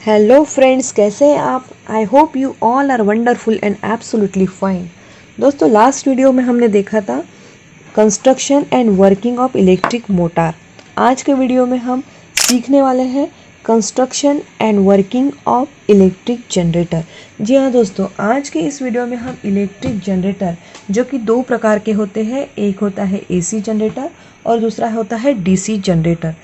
Hello friends, कैसे हैं आप? I hope you all are wonderful and absolutely fine. दोस्तों, लास्ट वीडियो में हमने देखा था construction and working of electric motor. आज के वीडियो में हम सीखने वाले हैं construction and working of electric generator. जी हाँ दोस्तों, आज के इस वीडियो में हम इलेक्ट्रिक जनरेटर जो कि दो प्रकार के होते हैं, एक होता है एसी जनरेटर और दूसरा होता है डीसी जनरेटर।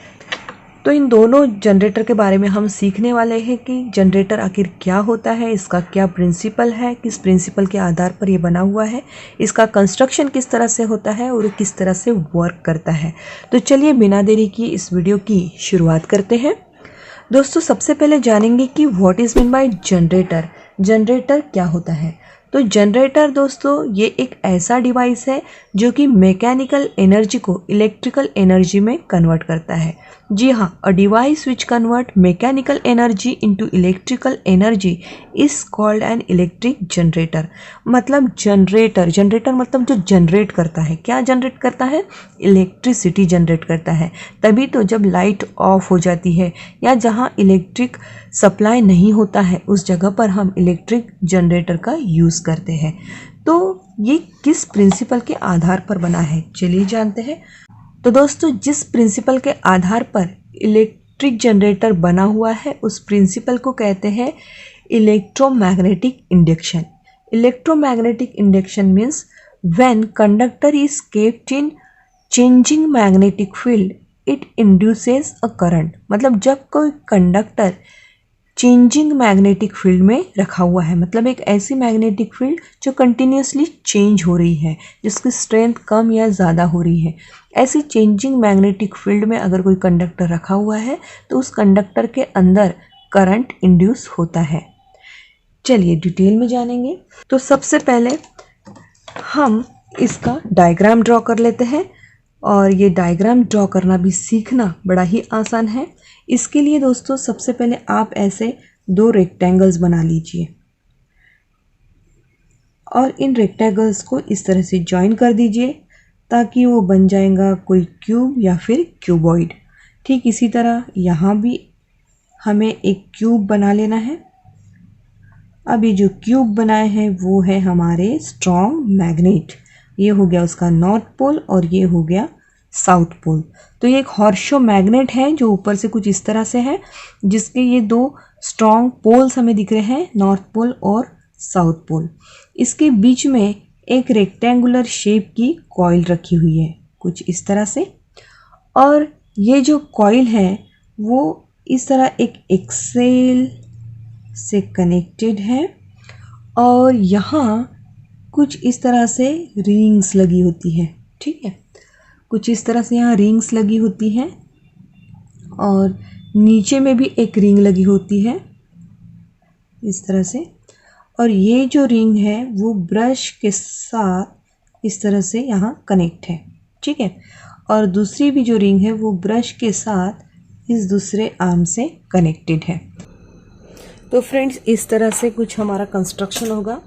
तो इन दोनों जनरेटर के बारे में हम सीखने वाले हैं कि जनरेटर आखिर क्या होता है, इसका क्या प्रिंसिपल है, किस प्रिंसिपल के आधार पर ये बना हुआ है, इसका कंस्ट्रक्शन किस तरह से होता है और किस तरह से वर्क करता है। तो चलिए बिना देरी की इस वीडियो की शुरुआत करते हैं। दोस्तों, सबसे पहले जानेंगे कि what is mean by generator. Generator क्या होता है? तो जनरेटर दोस्तों ये एक ऐसा डिवाइस है जो कि मैकेनिकल एनर्जी को इलेक्ट्रिकल एनर्जी में कन्वर्ट करता है। जी हाँ, a device which convert mechanical energy into electrical energy is called an electric generator. मतलब जनरेटर मतलब जो जनरेट करता है, क्या जनरेट करता है? इलेक्ट्रिसिटी जनरेट करता है। तभी तो जब लाइट ऑफ हो जाती है या जहाँ इलेक्ट्रिक सप्लाई नहीं होता है उस जगह पर हम इलेक्ट्रिक जनरेटर का यूज़ करते हैं। तो ये किस प्रिंसिपल के आधार पर बना है, चलिए जानते हैं। तो दोस्तों, जिस प्रिंसिपल के आधार पर इलेक्ट्रिक जनरेटर बना हुआ है उस प्रिंसिपल को कहते हैं electromagnetic induction. Electromagnetic induction means when conductor is kept in changing magnetic field it induces a current. मतलब जब कोई कंडक्टर चेंजिंग मैग्नेटिक फील्ड में रखा हुआ है, मतलब एक ऐसी मैग्नेटिक फील्ड जो कंटिन्यूसली चेंज हो रही है, जिसकी स्ट्रेंथ कम या ज़्यादा हो रही है, ऐसी चेंजिंग मैग्नेटिक फील्ड में अगर कोई कंडक्टर रखा हुआ है तो उस कंडक्टर के अंदर करंट इंड्यूस होता है। चलिए डिटेल में जानेंगे। तो सबसे पहले हम इसका डायग्राम ड्रॉ कर लेते हैं और ये डायग्राम ड्रॉ करना भी सीखना बड़ा ही आसान है। इसके लिए दोस्तों सबसे पहले आप ऐसे दो रेक्टेंगल्स बना लीजिए और इन रेक्टेंगल्स को इस तरह से ज्वाइन कर दीजिए ताकि वो बन जाएगा कोई क्यूब या फिर क्यूबॉइड। ठीक इसी तरह यहाँ भी हमें एक क्यूब बना लेना है। अब ये जो क्यूब बनाए हैं वो है हमारे स्ट्रॉन्ग मैग्नेट। ये हो गया उसका नॉर्थ पोल और ये हो गया साउथ पोल। तो ये एक हॉर्सशो मैग्नेट है जो ऊपर से कुछ इस तरह से है, जिसके ये दो स्ट्रॉन्ग पोल्स हमें दिख रहे हैं, नॉर्थ पोल और साउथ पोल। इसके बीच में एक रेक्टेंगुलर शेप की कॉइल रखी हुई है कुछ इस तरह से, और ये जो कॉइल है वो इस तरह एक एक्सेल से कनेक्टेड है और यहाँ कुछ इस तरह से रिंग्स लगी होती है। ठीक है, कुछ इस तरह से यहाँ रिंग्स लगी होती हैं और नीचे में भी एक रिंग लगी होती है इस तरह से, और ये जो रिंग है वो ब्रश के साथ इस तरह से यहाँ कनेक्ट है। ठीक है, और दूसरी भी जो रिंग है वो ब्रश के साथ इस दूसरे आर्म से कनेक्टेड है। तो फ्रेंड्स, इस तरह से कुछ हमारा कंस्ट्रक्शन होगा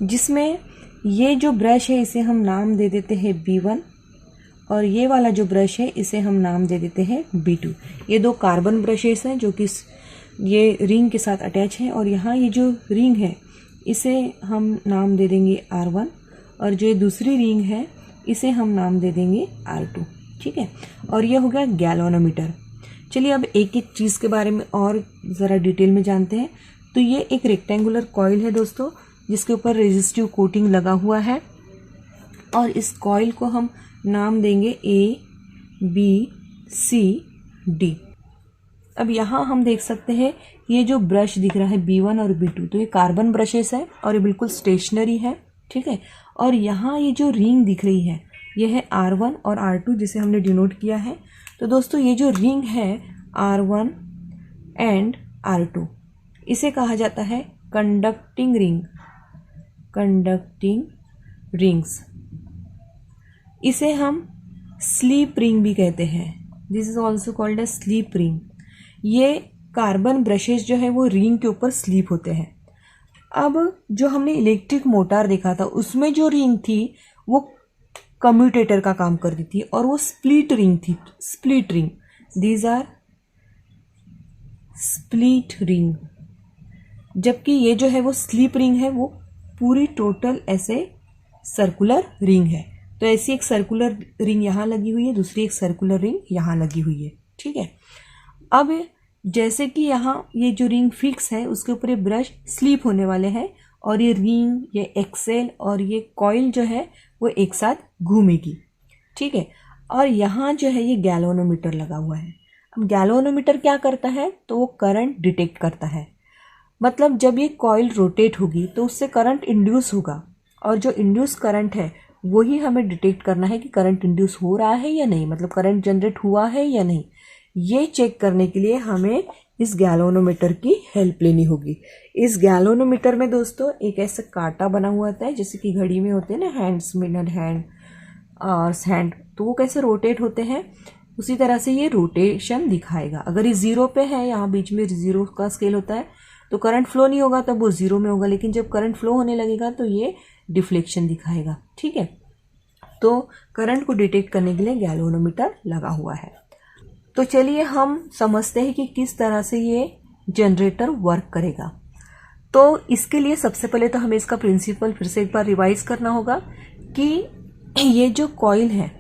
जिसमें ये जो ब्रश है इसे हम नाम दे देते हैं B1 और ये वाला जो ब्रश है इसे हम नाम दे देते हैं B2। ये दो कार्बन ब्रशेस हैं जो कि ये रिंग के साथ अटैच हैं, और यहाँ ये जो रिंग है इसे हम नाम दे देंगे R1 और जो दूसरी रिंग है इसे हम नाम दे देंगे R2। ठीक है, और ये हो गया गैल्वेनोमीटर। चलिए अब एक एक चीज़ के बारे में और ज़रा डिटेल में जानते हैं। तो ये एक रेक्टेंगुलर कॉइल है दोस्तों जिसके ऊपर रेजिस्टिव कोटिंग लगा हुआ है, और इस कॉइल को हम नाम देंगे A, B, C, D। अब यहाँ हम देख सकते हैं ये जो ब्रश दिख रहा है B1 और B2, तो ये कार्बन ब्रशेस है और ये बिल्कुल स्टेशनरी है। ठीक है, और यहाँ ये जो रिंग दिख रही है ये है R1 और R2 जिसे हमने डिनोट किया है। तो दोस्तों ये जो रिंग है R1 एंड R2 इसे कहा जाता है कंडक्टिंग रिंग, कंडक्टिंग रिंग्स। इसे हम स्लीप रिंग भी कहते हैं, this is also called a sleep ring. ये कार्बन ब्रशेस जो है वो रिंग के ऊपर स्लीप होते हैं। अब जो हमने इलेक्ट्रिक मोटर देखा था उसमें जो रिंग थी वो कम्यूटेटर का काम करती थी और वो स्प्लिट रिंग थी, split ring. These are split ring. जबकि ये जो है वो स्लीप रिंग है, वो पूरी टोटल ऐसे सर्कुलर रिंग है। तो ऐसी एक सर्कुलर रिंग यहाँ लगी हुई है, दूसरी एक सर्कुलर रिंग यहाँ लगी हुई है, ठीक है। अब जैसे कि यहाँ ये जो रिंग फिक्स है उसके ऊपर ये ब्रश स्लीप होने वाले हैं और ये रिंग, ये एक्सेल और ये कॉइल जो है वो एक साथ घूमेगी, ठीक है। और यहाँ जो है ये गैल्वेनोमीटर लगा हुआ है। अब गैल्वेनोमीटर क्या करता है, तो वो करंट डिटेक्ट करता है। मतलब जब ये कॉइल रोटेट होगी तो उससे करंट इंड्यूस होगा और जो इंड्यूस करंट है वही हमें डिटेक्ट करना है कि करंट इंड्यूस हो रहा है या नहीं, मतलब करंट जनरेट हुआ है या नहीं। ये चेक करने के लिए हमें इस गैल्वेनोमीटर की हेल्प लेनी होगी। इस गैल्वेनोमीटर में दोस्तों एक ऐसा कांटा बना हुआ होता है, जैसे कि घड़ी में होते हैं ना हैंड्स, मिनट हैंड और हैंड, तो वो कैसे रोटेट होते हैं उसी तरह से ये रोटेशन दिखाएगा। अगर ये जीरो पे है, यहाँ बीच में जीरो का स्केल होता है, तो करंट फ्लो नहीं होगा, तब वो जीरो में होगा। लेकिन जब करंट फ्लो होने लगेगा तो ये डिफ्लेक्शन दिखाएगा, ठीक है। तो करंट को डिटेक्ट करने के लिए गैल्वेनोमीटर लगा हुआ है। तो चलिए हम समझते हैं कि किस तरह से ये जनरेटर वर्क करेगा। तो इसके लिए सबसे पहले तो हमें इसका प्रिंसिपल फिर से एक बार रिवाइज करना होगा कि ये जो कॉइल है,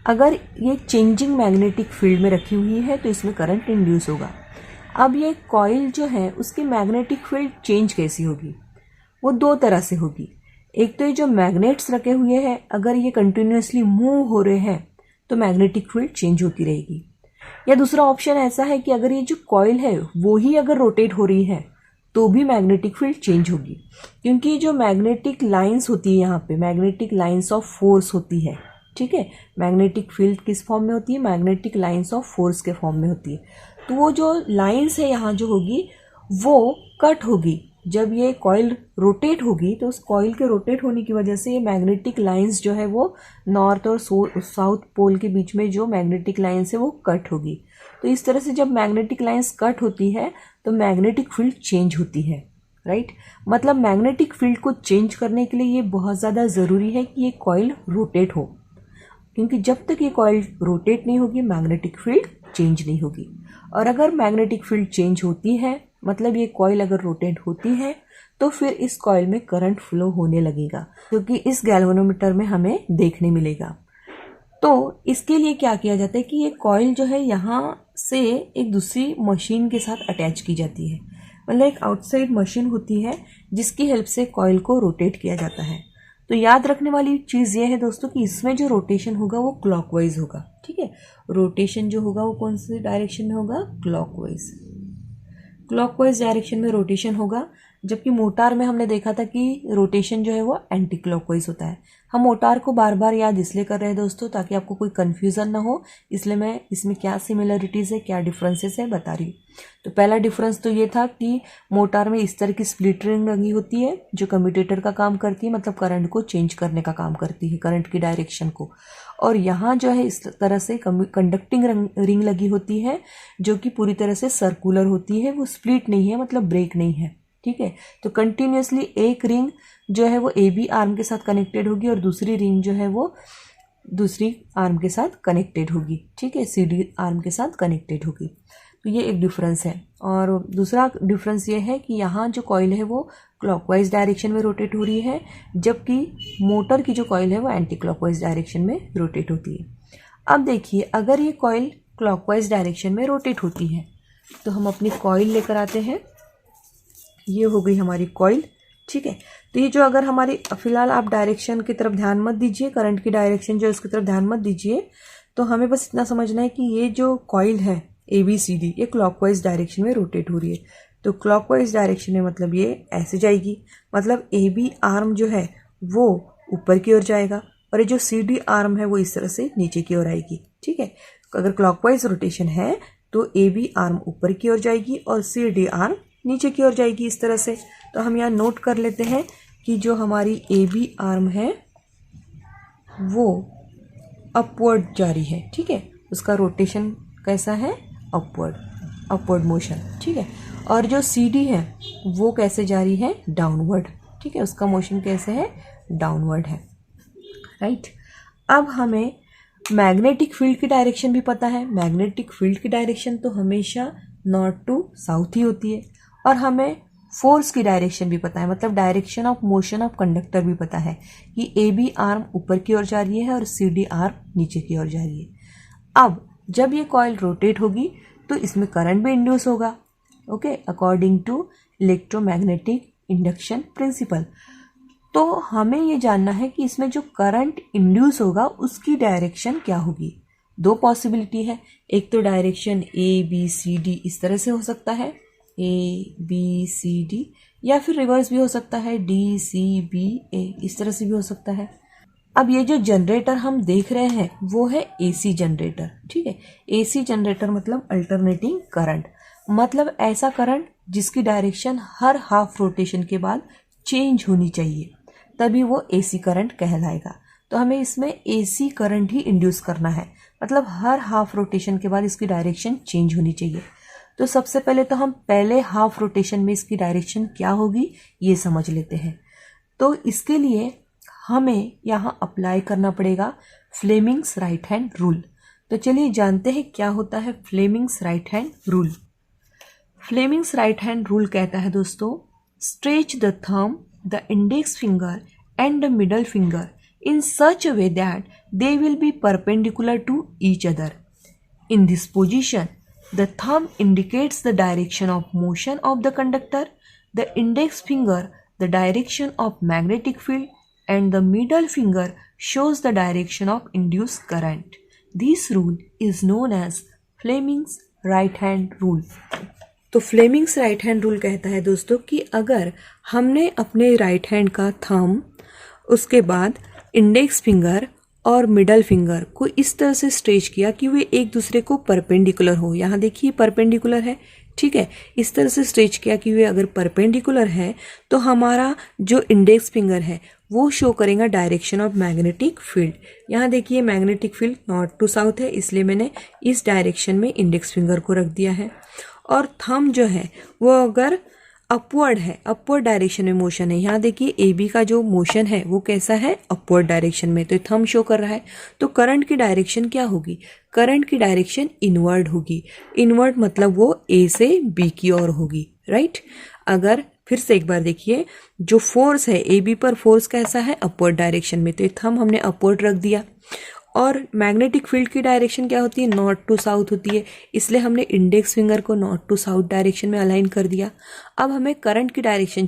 अगर ये चेंजिंग मैग्नेटिक फील्ड में रखी हुई है तो इसमें करंट इंड्यूस होगा। अब ये कॉइल जो है उसकी मैग्नेटिक फील्ड चेंज कैसी होगी, वो दो तरह से होगी। एक तो ये जो मैग्नेट्स रखे हुए हैं, अगर ये कंटिन्यूसली मूव हो रहे हैं तो मैग्नेटिक फील्ड चेंज होती रहेगी। या दूसरा ऑप्शन ऐसा है कि अगर ये जो कॉइल है वो ही अगर रोटेट हो रही है तो भी मैग्नेटिक फील्ड चेंज होगी, क्योंकि जो मैग्नेटिक लाइंस होती है यहाँ पे मैग्नेटिक लाइंस ऑफ फोर्स होती है, ठीक है। मैग्नेटिक फील्ड किस फॉर्म में होती है, मैग्नेटिक लाइंस ऑफ फोर्स के फॉर्म में होती है। तो वो जो लाइंस है यहाँ जो होगी वो कट होगी। जब ये कॉइल रोटेट होगी तो उस कॉइल के रोटेट होने की वजह से ये मैग्नेटिक लाइंस जो है वो नॉर्थ और साउथ पोल के बीच में जो मैग्नेटिक लाइंस है वो कट होगी। तो इस तरह से जब मैग्नेटिक लाइंस कट होती है तो मैग्नेटिक फील्ड चेंज होती है, राइट। मतलब मैग्नेटिक फील्ड को चेंज करने के लिए ये बहुत ज़्यादा ज़रूरी है कि ये कॉइल रोटेट हो, क्योंकि जब तक ये कॉइल रोटेट नहीं होगी मैग्नेटिक फील्ड चेंज नहीं होगी। और अगर मैग्नेटिक फील्ड चेंज होती है, मतलब ये कॉइल अगर रोटेट होती है, तो फिर इस कॉइल में करंट फ्लो होने लगेगा, क्योंकि इस गैल्वेनोमीटर में हमें देखने मिलेगा। तो इसके लिए क्या किया जाता है कि ये कॉइल जो है यहाँ से एक दूसरी मशीन के साथ अटैच की जाती है। मतलब एक आउटसाइड मशीन होती है जिसकी हेल्प से कॉइल को रोटेट किया जाता है। तो याद रखने वाली चीज़ ये है दोस्तों कि इसमें जो रोटेशन होगा वो क्लॉकवाइज होगा, ठीक है। रोटेशन जो होगा वो कौन सी डायरेक्शन में होगा, क्लॉकवाइज। क्लॉकवाइज डायरेक्शन में रोटेशन होगा, जबकि मोटार में हमने देखा था कि रोटेशन जो है वो एंटी क्लॉकवाइज होता है। हम मोटार को बार बार याद इसलिए कर रहे हैं दोस्तों ताकि आपको कोई कन्फ्यूज़न ना हो, इसलिए मैं इसमें क्या सिमिलरिटीज़ है, क्या डिफरेंसेस है बता रही हूँ। तो पहला डिफरेंस तो ये था कि मोटार में इस तरह की स्प्लिट रिंग लगी होती है जो कम्यूटेटर का काम करती है, मतलब करंट को चेंज करने का काम करती है, करंट की डायरेक्शन को। और यहाँ जो है इस तरह से कंडक्टिंग रिंग लगी होती है जो कि पूरी तरह से सर्कुलर होती है, वो स्प्लिट नहीं है, मतलब ब्रेक नहीं है, ठीक है। तो कंटिन्यूसली एक रिंग जो है वो ए बी आर्म के साथ कनेक्टेड होगी और दूसरी रिंग जो है वो दूसरी आर्म के साथ कनेक्टेड होगी, ठीक है, सी डी आर्म के साथ कनेक्टेड होगी। तो ये एक डिफरेंस है। और दूसरा डिफरेंस ये है कि यहाँ जो कॉइल है वो क्लॉकवाइज डायरेक्शन में रोटेट हो रही है, जबकि मोटर की जो कॉइल है वो एंटी क्लॉकवाइज डायरेक्शन में रोटेट होती है। अब देखिए, अगर ये कॉइल क्लॉकवाइज डायरेक्शन में रोटेट होती है तो हम अपनी कॉइल लेकर आते हैं। ये हो गई हमारी कॉइल, ठीक है। तो ये जो अगर हमारी, फिलहाल आप डायरेक्शन की तरफ ध्यान मत दीजिए, करंट की डायरेक्शन जो है उसकी तरफ ध्यान मत दीजिए। तो हमें बस इतना समझना है कि ये जो कॉइल है ABCD ये क्लॉकवाइज डायरेक्शन में रोटेट हो रही है। तो क्लॉकवाइज डायरेक्शन में मतलब ये ऐसे जाएगी, मतलब AB आर्म जो है वो ऊपर की ओर जाएगा और ये जो CD आर्म है वो इस तरह से नीचे की ओर आएगी, ठीक है। अगर क्लॉकवाइज रोटेशन है तो AB आर्म ऊपर की ओर जाएगी और CD आर्म नीचे की ओर जाएगी, इस तरह से। तो हम यहाँ नोट कर लेते हैं कि जो हमारी AB आर्म है वो अपवर्ड जा रही है, ठीक है। उसका रोटेशन कैसा है, अपवर्ड मोशन, ठीक है। और जो CD है वो कैसे जा रही है, डाउनवर्ड, ठीक है। उसका मोशन कैसे है, डाउनवर्ड है, राइट। अब हमें मैग्नेटिक फील्ड की डायरेक्शन भी पता है। मैग्नेटिक फील्ड की डायरेक्शन तो हमेशा नॉर्थ टू साउथ ही होती है। और हमें फोर्स की डायरेक्शन भी पता है, मतलब direction of motion of conductor भी पता है कि ए बी आर्म ऊपर की ओर जा रही है और सी डी आर्म नीचे की ओर जा रही है। अब जब ये कॉइल रोटेट होगी तो इसमें करंट भी इंड्यूस होगा, okay, according to electromagnetic induction principle. तो हमें ये जानना है कि इसमें जो करंट इंड्यूस होगा उसकी डायरेक्शन क्या होगी। दो पॉसिबिलिटी है, एक तो direction A B C D इस तरह से हो सकता है, ए बी सी डी, या फिर रिवर्स भी हो सकता है, डी सी बी ए, इस तरह से भी हो सकता है। अब ये जो जनरेटर हम देख रहे हैं वो है एसी जनरेटर, ठीक है। एसी जनरेटर मतलब अल्टरनेटिंग करंट, मतलब ऐसा करंट जिसकी डायरेक्शन हर हाफ रोटेशन के बाद चेंज होनी चाहिए, तभी वो एसी करंट कहलाएगा। तो हमें इसमें एसी करंट ही इंड्यूस करना है, मतलब हर हाफ रोटेशन के बाद इसकी डायरेक्शन चेंज होनी चाहिए। तो सबसे पहले तो हम पहले हाफ रोटेशन में इसकी डायरेक्शन क्या होगी ये समझ लेते हैं। तो इसके लिए हमें यहाँ अप्लाई करना पड़ेगा फ्लेमिंग्स राइट हैंड रूल। तो चलिए जानते हैं क्या होता है Fleming's right hand rule. Fleming's right hand rule कहता है दोस्तों, stretch the thumb, the index finger and the middle finger in such a way that they will be perpendicular to each other. In this position, the thumb indicates the direction of motion of the conductor, the index finger the direction of magnetic field, and the middle finger shows the direction of induced current. This rule is known as Fleming's right hand rule. तो Fleming's right hand rule कहता है दोस्तों कि अगर हमने अपने right hand का thumb, उसके बाद इंडेक्स फिंगर और मिडल फिंगर को इस तरह से स्ट्रेच किया कि वे एक दूसरे को परपेंडिकुलर हो, यहाँ देखिए परपेंडिकुलर है, ठीक है, इस तरह से स्ट्रेच किया कि वे अगर परपेंडिकुलर है तो हमारा जो इंडेक्स फिंगर है वो शो करेगा डायरेक्शन ऑफ मैग्नेटिक फील्ड। यहाँ देखिए magnetic field north to south है, इसलिए मैंने इस डायरेक्शन में इंडेक्स फिंगर को रख दिया है। और थंब जो है वो अगर अपवर्ड है, अपवर्ड डायरेक्शन में मोशन है, यहाँ देखिए ए बी का जो मोशन है वो कैसा है, अपवर्ड डायरेक्शन में, तो थंब शो कर रहा है। तो करंट की डायरेक्शन क्या होगी, करंट की डायरेक्शन इनवर्ड होगी। इनवर्ड मतलब वो ए से बी की ओर होगी, राइट। अगर फिर से एक बार देखिए, जो फोर्स है ए बी पर, फोर्स कैसा है, अपवर्ड डायरेक्शन में, तो ये थंब हमने अपवर्ड रख दिया। और मैग्नेटिक फील्ड की डायरेक्शन क्या होती है, नॉर्थ टू साउथ होती है, इसलिए हमने इंडेक्स फिंगर को नॉर्थ टू साउथ डायरेक्शन में अलाइन कर दिया। अब हमें करंट की डायरेक्शन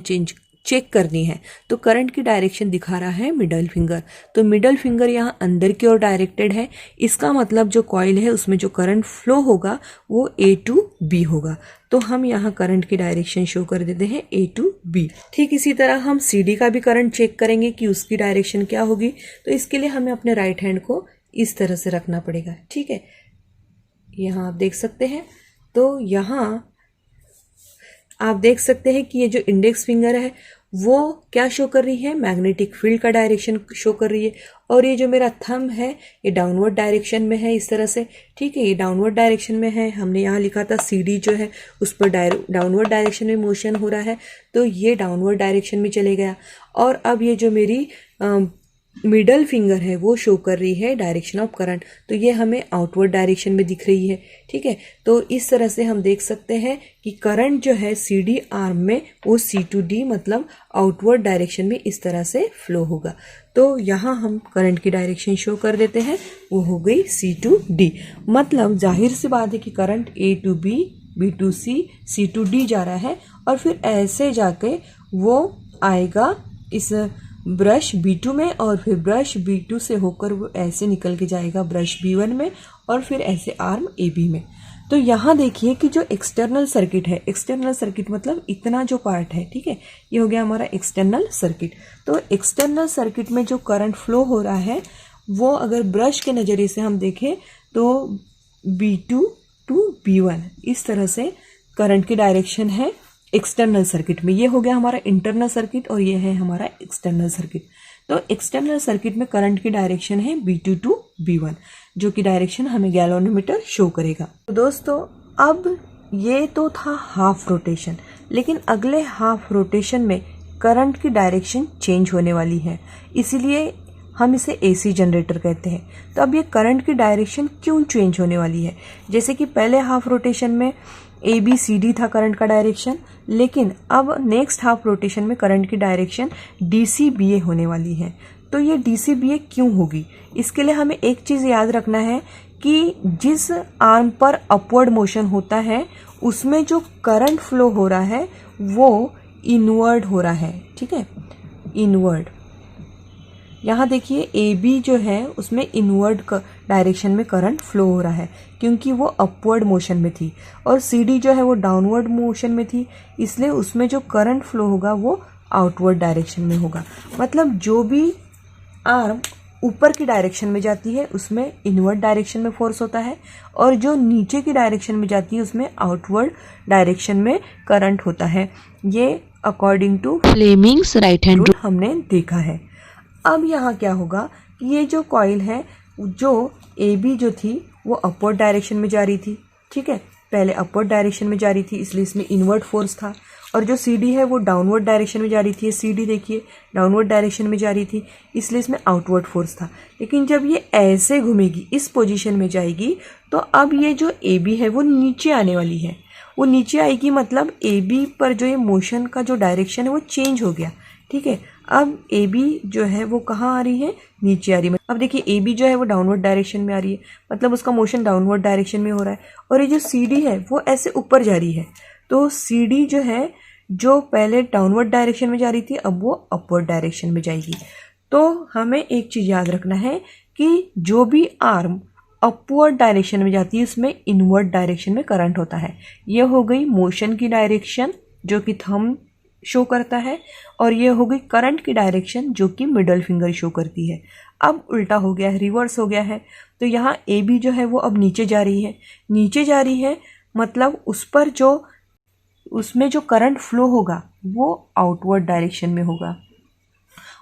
चेक करनी है, तो करंट की डायरेक्शन दिखा रहा है मिडल फिंगर, तो मिडल फिंगर यहाँ अंदर की ओर डायरेक्टेड है, इसका मतलब जो कॉइल है उसमें जो करंट फ्लो होगा वो ए टू बी होगा। तो हम यहाँ करंट की डायरेक्शन शो कर देते हैं ए टू बी। ठीक इसी तरह हम सी डी का भी करंट चेक करेंगे कि उसकी डायरेक्शन क्या होगी। तो इसके लिए हमें अपने राइट हैंड को इस तरह से रखना पड़ेगा, ठीक है, यहाँ आप देख सकते हैं। तो यहाँ आप देख सकते हैं कि ये जो इंडेक्स फिंगर है वो क्या शो कर रही है, मैग्नेटिक फील्ड का डायरेक्शन शो कर रही है, और ये जो मेरा थंब है ये डाउनवर्ड डायरेक्शन में है, इस तरह से, ठीक है, ये डाउनवर्ड डायरेक्शन में है। हमने यहाँ लिखा था सीडी जो है उस पर डाउनवर्ड डायरेक्शन में मोशन हो रहा है, तो ये डाउनवर्ड डायरेक्शन में चले गया। और अब ये जो मेरी मिडल फिंगर है वो शो कर रही है डायरेक्शन ऑफ करंट, तो ये हमें आउटवर्ड डायरेक्शन में दिख रही है, ठीक है। तो इस तरह से हम देख सकते हैं कि करंट जो है सी डी आर्म में वो सी टू डी मतलब आउटवर्ड डायरेक्शन में इस तरह से फ्लो होगा। तो यहाँ हम करंट की डायरेक्शन शो कर देते हैं, वो हो गई सी टू डी। मतलब जाहिर सी बात है कि current A to B, B to C, C to D जा रहा है, और फिर ऐसे जाके वो आएगा इस ब्रश B2 में, और फिर ब्रश B2 से होकर वो ऐसे निकल के जाएगा ब्रश B1 में, और फिर ऐसे आर्म AB में। तो यहाँ देखिए कि जो एक्सटर्नल सर्किट है, एक्सटर्नल सर्किट मतलब इतना जो पार्ट है, ठीक है, ये हो गया हमारा एक्सटर्नल सर्किट। तो एक्सटर्नल सर्किट में जो करंट फ्लो हो रहा है वो अगर ब्रश के नज़रिए से हम देखें तो B2 टू B1 इस तरह से करंट की डायरेक्शन है एक्सटर्नल सर्किट में। ये हो गया हमारा इंटरनल सर्किट और ये है हमारा एक्सटर्नल सर्किट। तो एक्सटर्नल सर्किट में करंट की डायरेक्शन है B2 टू B1, जो कि डायरेक्शन हमें गैल्वेनोमीटर शो करेगा। तो दोस्तों अब ये तो था हाफ रोटेशन, लेकिन अगले हाफ रोटेशन में करंट की डायरेक्शन चेंज होने वाली है, इसीलिए हम इसे AC जनरेटर कहते हैं। तो अब ये करंट की डायरेक्शन क्यों चेंज होने वाली है? जैसे कि पहले हाफ रोटेशन में ABCD था करंट का डायरेक्शन, लेकिन अब नेक्स्ट हाफ रोटेशन में करंट की डायरेक्शन DCBA होने वाली है। तो ये DCBA क्यों होगी? इसके लिए हमें एक चीज़ याद रखना है कि जिस आर्म पर अपवर्ड मोशन होता है उसमें जो करंट फ्लो हो रहा है वो इनवर्ड हो रहा है। ठीक है, इनवर्ड। यहाँ देखिए AB जो है उसमें इनवर्ड डायरेक्शन में करंट फ्लो हो रहा है क्योंकि वो अपवर्ड मोशन में थी, और CD जो है वो डाउनवर्ड मोशन में थी, इसलिए उसमें जो करंट फ्लो होगा वो आउटवर्ड डायरेक्शन में होगा। मतलब जो भी आर्म ऊपर की डायरेक्शन में जाती है उसमें इनवर्ड डायरेक्शन में फोर्स होता है, और जो नीचे की डायरेक्शन में जाती है उसमें आउटवर्ड डायरेक्शन में करंट होता है। ये according to Fleming's right hand rule हमने देखा है। अब यहाँ क्या होगा कि ये जो कॉइल है, जो AB जो थी वो अपवर्ड डायरेक्शन में जा रही थी। ठीक है, पहले अपवर्ड डायरेक्शन में जा रही थी इसलिए इसमें इनवर्ड फोर्स था, और जो CD है वो डाउनवर्ड डायरेक्शन में जा रही थी। CD देखिए डाउनवर्ड डायरेक्शन में जा रही थी इसलिए इसमें आउटवर्ड फोर्स था। लेकिन जब ये ऐसे घूमेगी, इस पोजीशन में जाएगी, तो अब ये जो AB है वो नीचे आने वाली है। वो नीचे आएगी मतलब AB पर जो ये मोशन का जो डायरेक्शन है वो चेंज हो गया। ठीक है, अब AB जो है वो कहाँ आ रही है? नीचे आ रही है। अब देखिए AB जो है वो डाउनवर्ड डायरेक्शन में आ रही है, मतलब उसका मोशन डाउनवर्ड डायरेक्शन में हो रहा है, और ये जो CD है वो ऐसे ऊपर जा रही है। तो CD जो है, जो पहले डाउनवर्ड डायरेक्शन में जा रही थी, अब वो अपवर्ड डायरेक्शन में जाएगी। तो हमें एक चीज़ याद रखना है कि जो भी आर्म अपवर्ड डायरेक्शन में जाती है उसमें इनवर्ड डायरेक्शन में करंट होता है। ये हो गई मोशन की डायरेक्शन जो कि थंब शो करता है, और ये हो गई करंट की डायरेक्शन जो कि मिडल फिंगर शो करती है। अब उल्टा हो गया है, रिवर्स हो गया है। तो यहाँ AB जो है वो अब नीचे जा रही है। नीचे जा रही है मतलब उस पर जो उसमें जो करंट फ्लो होगा वो आउटवर्ड डायरेक्शन में होगा,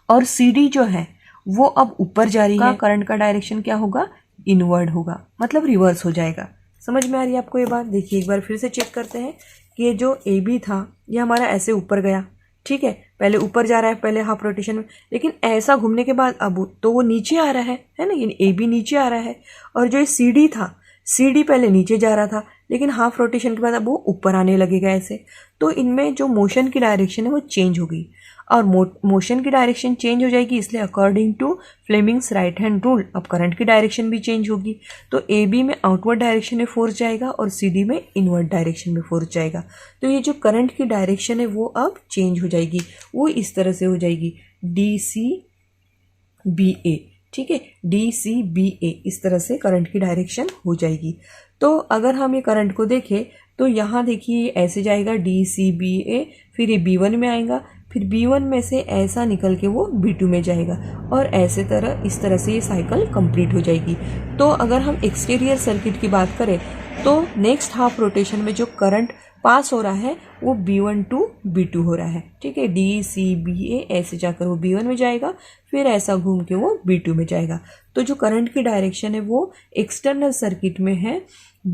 और CD जो है वो अब ऊपर जा रही है। करंट का डायरेक्शन क्या होगा? इनवर्ड होगा, मतलब रिवर्स हो जाएगा। समझ में आ रही है आपको ये बात? देखिए एक बार फिर से चेक करते हैं कि ये जो AB था ये हमारा ऐसे ऊपर गया। ठीक है, पहले ऊपर जा रहा है पहले हाफ रोटेशन में, लेकिन ऐसा घूमने के बाद अब तो वो नीचे आ रहा है ना, यानी AB नीचे आ रहा है। और जो ये CD था, CD पहले नीचे जा रहा था, लेकिन हाफ रोटेशन के बाद अब वो ऊपर आने लगेगा ऐसे। तो इनमें जो मोशन की डायरेक्शन है वो चेंज हो गई, और मोशन की डायरेक्शन चेंज हो जाएगी, इसलिए according to Fleming's right hand rule अब करंट की डायरेक्शन भी चेंज होगी। तो AB में आउटवर्ड डायरेक्शन में फोर्स जाएगा और CD में इनवर्ड डायरेक्शन में फोर्स जाएगा। तो ये जो करंट की डायरेक्शन है वो अब चेंज हो जाएगी, वो इस तरह से हो जाएगी DCBA। ठीक है, DCBA इस तरह से करंट की डायरेक्शन हो जाएगी। तो अगर हम ये करंट को देखें तो यहाँ देखिए ऐसे जाएगा DCBA, फिर ये B1 में आएगा, फिर B1 में से ऐसा निकल के वो B2 में जाएगा, और ऐसे तरह इस तरह से ये साइकिल कंप्लीट हो जाएगी। तो अगर हम एक्सटीरियर सर्किट की बात करें तो नेक्स्ट हाफ रोटेशन में जो करंट पास हो रहा है वो B1 टू B2 हो रहा है। ठीक है, DCBA ऐसे जाकर वो B1 में जाएगा, फिर ऐसा घूम के वो B2 में जाएगा। तो जो करंट की डायरेक्शन है वो एक्सटर्नल सर्किट में है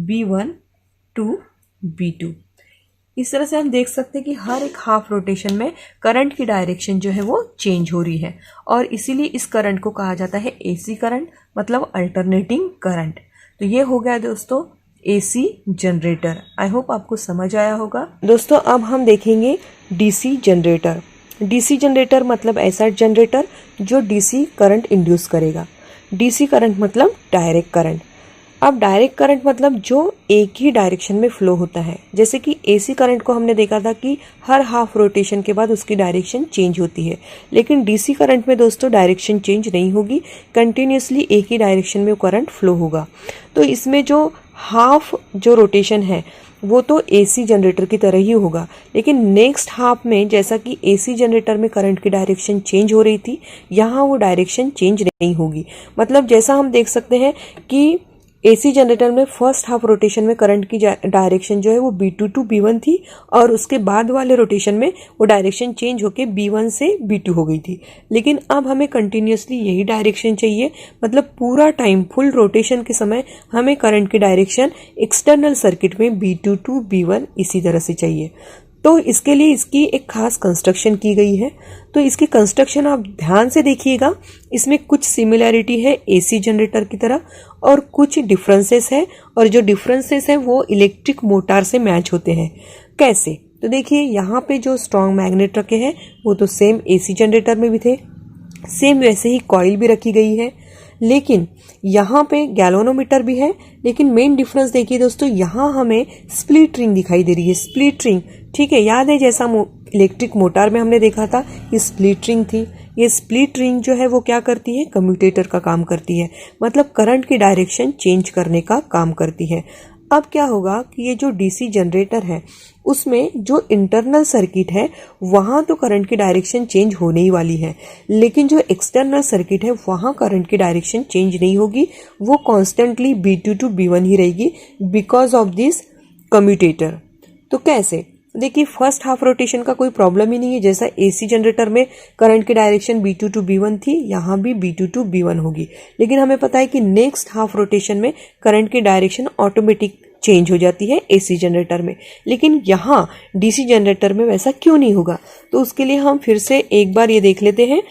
B1 टू B2। इस तरह से हम देख सकते हैं कि हर एक हाफ रोटेशन में करंट की डायरेक्शन जो है वो चेंज हो रही है, और इसीलिए इस करंट को कहा जाता है AC करंट, मतलब अल्टरनेटिंग करंट। तो ये हो गया दोस्तों AC जनरेटर। आई होप आपको समझ आया होगा। दोस्तों अब हम देखेंगे DC जनरेटर। DC जनरेटर मतलब ऐसा जनरेटर जो DC करंट इंड्यूस करेगा। DC करंट मतलब डायरेक्ट करंट। अब डायरेक्ट करंट मतलब जो एक ही डायरेक्शन में फ्लो होता है। जैसे कि AC करंट को हमने देखा था कि हर हाफ रोटेशन के बाद उसकी डायरेक्शन चेंज होती है, लेकिन DC करंट में दोस्तों डायरेक्शन चेंज नहीं होगी, कंटिन्यूसली एक ही डायरेक्शन में करंट फ्लो होगा। तो इसमें जो हाफ जो रोटेशन है वो तो AC जनरेटर की तरह ही होगा, लेकिन नेक्स्ट हाफ में जैसा कि AC जनरेटर में करंट की डायरेक्शन चेंज हो रही थी, यहाँ वो डायरेक्शन चेंज नहीं होगी। मतलब जैसा हम देख सकते हैं कि AC जनरेटर में फर्स्ट हाफ रोटेशन में करंट की डायरेक्शन जो है वो B2 टू B1 थी, और उसके बाद वाले रोटेशन में वो डायरेक्शन चेंज होके B1 से B2 हो गई थी। लेकिन अब हमें कंटिन्यूसली यही डायरेक्शन चाहिए, मतलब पूरा टाइम फुल रोटेशन के समय हमें करंट की डायरेक्शन एक्सटर्नल सर्किट में B2 टू B1 इसी तरह से चाहिए। तो इसके लिए इसकी एक खास कंस्ट्रक्शन की गई है। तो इसकी कंस्ट्रक्शन आप ध्यान से देखिएगा, इसमें कुछ सिमिलैरिटी है एसी जनरेटर की तरह और कुछ डिफरेंसेस है, और जो डिफरेंसेस है वो इलेक्ट्रिक मोटर से मैच होते हैं। कैसे? तो देखिए यहाँ पे जो स्ट्रॉन्ग मैग्नेट रखे हैं वो तो सेम एसी जनरेटर में भी थे, सेम वैसे ही कॉइल भी रखी गई है, लेकिन यहाँ पे गैल्वेनोमीटर भी है। लेकिन मेन डिफरेंस देखिए दोस्तों, यहाँ हमें स्प्लिट रिंग दिखाई दे रही है, स्प्लिट रिंग। ठीक है, याद है जैसा इलेक्ट्रिक मोटर में हमने देखा था ये स्प्लिट रिंग थी। ये स्प्लिट रिंग जो है वो क्या करती है? कम्यूटेटर का काम करती है, मतलब करंट की डायरेक्शन चेंज करने का काम करती है। अब क्या होगा कि ये जो डीसी जनरेटर है उसमें जो इंटरनल सर्किट है वहां तो करंट की डायरेक्शन चेंज होने ही वाली है, लेकिन जो एक्सटर्नल सर्किट है वहां करंट की डायरेक्शन चेंज नहीं होगी, वो कॉन्स्टेंटली B2 to B1 ही रहेगी बिकॉज ऑफ दिस कम्यूटेटर। तो कैसे? देखिए फर्स्ट हाफ रोटेशन का कोई प्रॉब्लम ही नहीं है, जैसा एसी जनरेटर में करंट की डायरेक्शन B2 to B1 थी, यहाँ भी B2 to B1 होगी। लेकिन हमें पता है कि नेक्स्ट हाफ रोटेशन में करंट की डायरेक्शन ऑटोमेटिक चेंज हो जाती है एसी जनरेटर में, लेकिन यहाँ डीसी जनरेटर में वैसा क्यों नहीं होगा? तो उसके लिए हम फिर से एक बार ये देख लेते हैं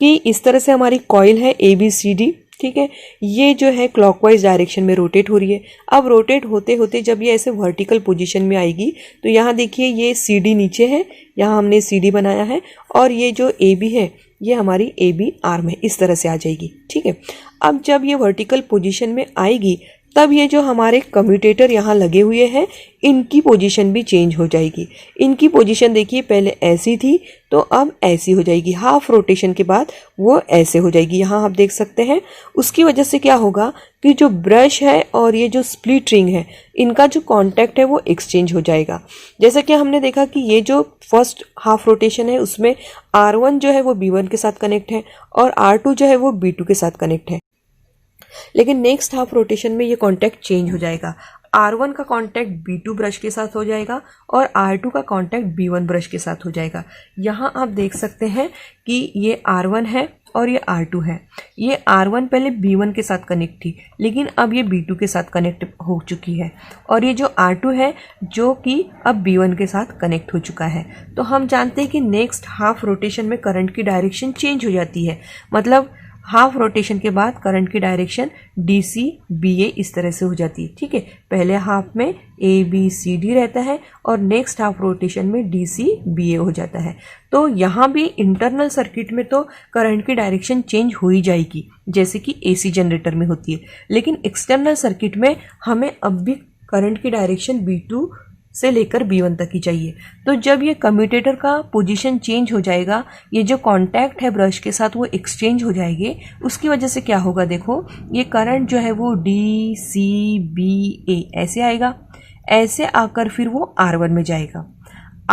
कि इस तरह से हमारी कॉइल है ABCD। ठीक है, ये जो है क्लॉकवाइज डायरेक्शन में रोटेट हो रही है। अब रोटेट होते होते जब ये ऐसे वर्टिकल पोजीशन में आएगी तो यहाँ देखिए ये CD नीचे है, यहाँ हमने CD बनाया है, और ये जो AB है ये हमारी AB आर्म है, इस तरह से आ जाएगी। ठीक है, अब जब ये वर्टिकल पोजीशन में आएगी तब ये जो हमारे कम्यूटेटर यहाँ लगे हुए हैं इनकी पोजीशन भी चेंज हो जाएगी। इनकी पोजीशन देखिए पहले ऐसी थी तो अब ऐसी हो जाएगी, हाफ रोटेशन के बाद वो ऐसे हो जाएगी, यहाँ आप देख सकते हैं। उसकी वजह से क्या होगा कि जो ब्रश है और ये जो स्प्लिट रिंग है इनका जो कांटेक्ट है वो एक्सचेंज हो जाएगा। जैसा कि हमने देखा कि ये जो फर्स्ट हाफ रोटेशन है उसमें R1 जो है वो B1 के साथ कनेक्ट है और R2 जो है वो B2 के साथ कनेक्ट है, लेकिन नेक्स्ट हाफ रोटेशन में ये कांटेक्ट चेंज हो जाएगा। R1 का कांटेक्ट B2 ब्रश के साथ हो जाएगा और R2 का कांटेक्ट B1 ब्रश के साथ हो जाएगा। यहाँ आप देख सकते हैं कि ये R1 है और ये R2 है। ये R1 पहले B1 के साथ कनेक्ट थी, लेकिन अब ये B2 के साथ कनेक्ट हो चुकी है, और ये जो R2 है जो कि अब B1 के साथ कनेक्ट हो चुका है। तो हम जानते हैं कि नेक्स्ट हाफ रोटेशन में करंट की डायरेक्शन चेंज हो जाती है, मतलब हाफ रोटेशन के बाद करंट की डायरेक्शन DC BA इस तरह से हो जाती है। ठीक है, पहले हाफ में ABCD रहता है और नेक्स्ट हाफ रोटेशन में DC BA हो जाता है। तो यहाँ भी इंटरनल सर्किट में तो करंट की डायरेक्शन चेंज हो ही जाएगी जैसे कि AC जनरेटर में होती है, लेकिन एक्सटर्नल सर्किट में हमें अब भी करंट की डायरेक्शन B2 से लेकर B1 तक ही चाहिए। तो जब ये कम्यूटेटर का पोजीशन चेंज हो जाएगा, ये जो कांटेक्ट है ब्रश के साथ वो एक्सचेंज हो जाएंगे, उसकी वजह से क्या होगा देखो, ये करंट जो है वो DCBA ऐसे आएगा, ऐसे आकर फिर वो R1 में जाएगा।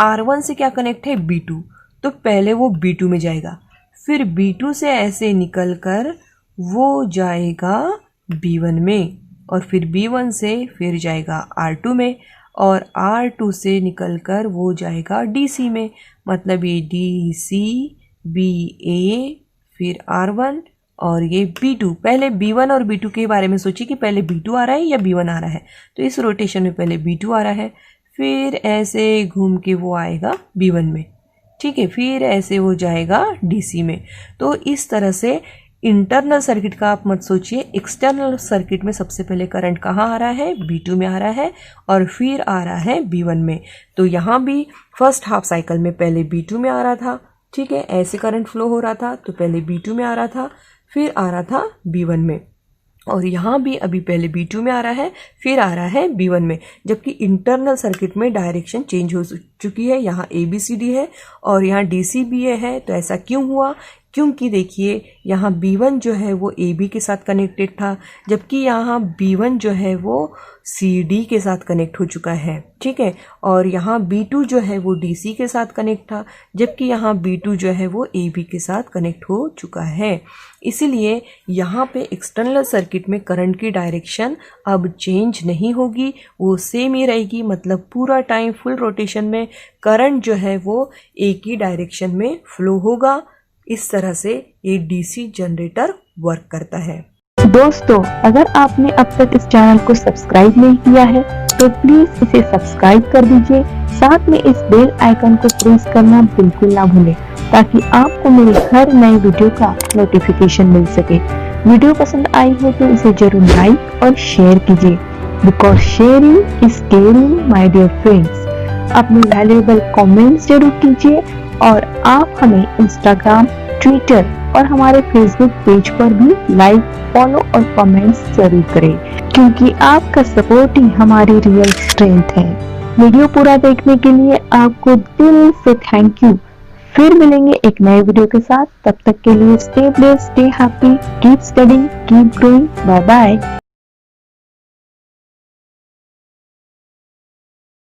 R1 से क्या कनेक्ट है? B2, तो पहले वो B2 में जाएगा, फिर B2 से ऐसे निकल कर वो जाएगा B1 में, और फिर B1 से फिर जाएगा R2 में, और R2 से निकलकर वो जाएगा DC में, मतलब ये DCBA फिर R1 और ये B2। पहले B1 और B2 के बारे में सोचिए कि पहले B2 आ रहा है या B1 आ रहा है। तो इस रोटेशन में पहले B2 आ रहा है, फिर ऐसे घूम के वो आएगा B1 में। ठीक है, फिर ऐसे वो जाएगा DC में। तो इस तरह से इंटरनल सर्किट का आप मत सोचिए, एक्सटर्नल सर्किट में सबसे पहले करंट कहाँ आ रहा है? B2 में आ रहा है और फिर आ रहा है B1 में। तो यहाँ भी फर्स्ट हाफ साइकिल में पहले B2 में आ रहा था। ठीक है, ऐसे करंट फ्लो हो रहा था, तो पहले B2 में आ रहा था, फिर आ रहा था B1 में, और यहाँ भी अभी पहले B2 में आ रहा है, फिर आ रहा है B1 में, जबकि इंटरनल सर्किट में डायरेक्शन चेंज हो चुकी है। यहाँ ABCD है और यहाँ DCBA है। तो ऐसा क्यों हुआ? क्योंकि देखिए यहाँ B1 जो है वो AB के साथ कनेक्टेड था, जबकि यहाँ B1 जो है वो CD के साथ कनेक्ट हो चुका है। ठीक है, और यहाँ B2 जो है वो DC के साथ कनेक्ट था, जबकि यहाँ B2 जो है वो AB के साथ कनेक्ट हो चुका है। इसीलिए यहाँ पे एक्सटर्नल सर्किट में करंट की डायरेक्शन अब चेंज नहीं होगी, वो सेम ही रहेगी, मतलब पूरा टाइम फुल रोटेशन में करंट जो है वो एक ही डायरेक्शन में फ्लो होगा। इस तरह से ये DC जनरेटर वर्क करता है। दोस्तों, अगर आपने अब तक इस चैनल को सब्सक्राइब नहीं किया है तो प्लीज इसे सब्सक्राइब कर दीजिए। साथ में इस बेल आइकन को प्रेस करना बिल्कुल ना भूलें ताकि आपको मेरे हर नए वीडियो का नोटिफिकेशन मिल सके। वीडियो पसंद आई हो तो इसे जरूर लाइक और शेयर कीजिए, because sharing is caring my dear friends. अपने वैल्यूएबल कमेंट्स जरूर कीजिए और आप हमें इंस्टाग्राम, ट्विटर और हमारे फेसबुक पेज पर भी लाइक, फॉलो और कमेंट्स जरूर करें, क्योंकि आपका सपोर्ट ही हमारी रियल स्ट्रेंथ है। वीडियो पूरा देखने के लिए आपको दिल से थैंक यू। फिर मिलेंगे एक नए वीडियो के साथ। तब तक के लिए stay blessed, stay happy, keep studying, keep growing. Bye bye.